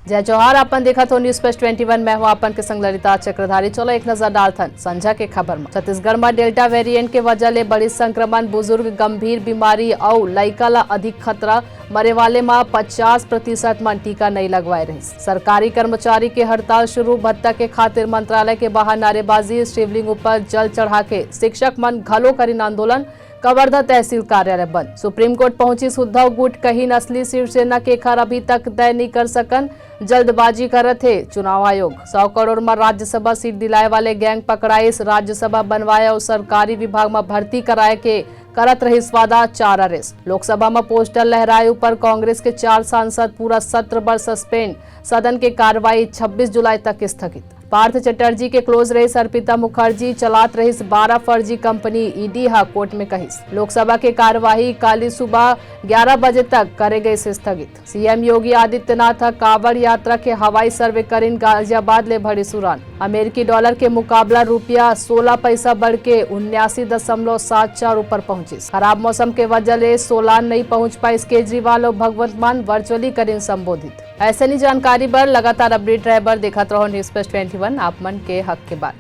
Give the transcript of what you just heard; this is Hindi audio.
जय जौहार। अपन देखा तो न्यूज प्लस 21 में हुआ अपन के संग ललिता चक्रधारी। चलो एक नजर डालथन संझा के खबर में। छत्तीसगढ़ में डेल्टा वेरिएंट के वजह ले बड़ी संक्रमण, बुजुर्ग, गंभीर बीमारी और लइका ला अधिक खतरा। मरे वाले में 50% मन टीका नहीं लगवाए रहे। सरकारी कर्मचारी के हड़ताल शुरू, भत्ता के खातिर मंत्रालय के बाहर नारेबाजी, शिवलिंग ऊपर जल चढ़ा के शिक्षक मन घलो करीन आंदोलन। कवर्धा तहसील कार्यालय बंद। सुप्रीम कोर्ट पहुंची उद्धव गुट, कहीं नस्ली शिवसेना के खर अभी तक तय नहीं कर सकन, जल्दबाजी करत है चुनाव आयोग। 100 करोड़ में राज्यसभा सीट दिलाए वाले गैंग पकड़ाई, राज्यसभा बनवाए और सरकारी विभाग में भर्ती कराए के करत रही वादा, 4 अरेस्ट। लोकसभा में पोस्टर लहराए ऊपर कांग्रेस के 4 सांसद, पूरा सत्र भर सस्पेंड। सदन की कार्रवाई 26 जुलाई तक स्थगित। पार्थ चटर्जी के क्लोज रही अर्पिता मुखर्जी चलात रही 12 फर्जी कंपनी, ईडी हा कोर्ट में कहिस। लोकसभा के कार्यवाही काली सुबह 11 बजे तक करे गई से स्थगित। सीएम योगी आदित्यनाथ कांवड़ यात्रा के हवाई सर्वे करीन, गाजियाबाद ले भरी उड़ान। अमेरिकी डॉलर के मुकाबला रुपया 16 पैसा बढ़ के 79.74 ऊपर पहुंची। खराब मौसम के वजह ले सोलान नहीं पहुंच पाई केजरीवाल और भगवंत मान वर्चुअली करीन संबोधित। ऐसे नहीं जानकारी पर लगातार अपडेट रहे बर देखत रहो न्यूज प्लस 21 आप मन के हक के बाद।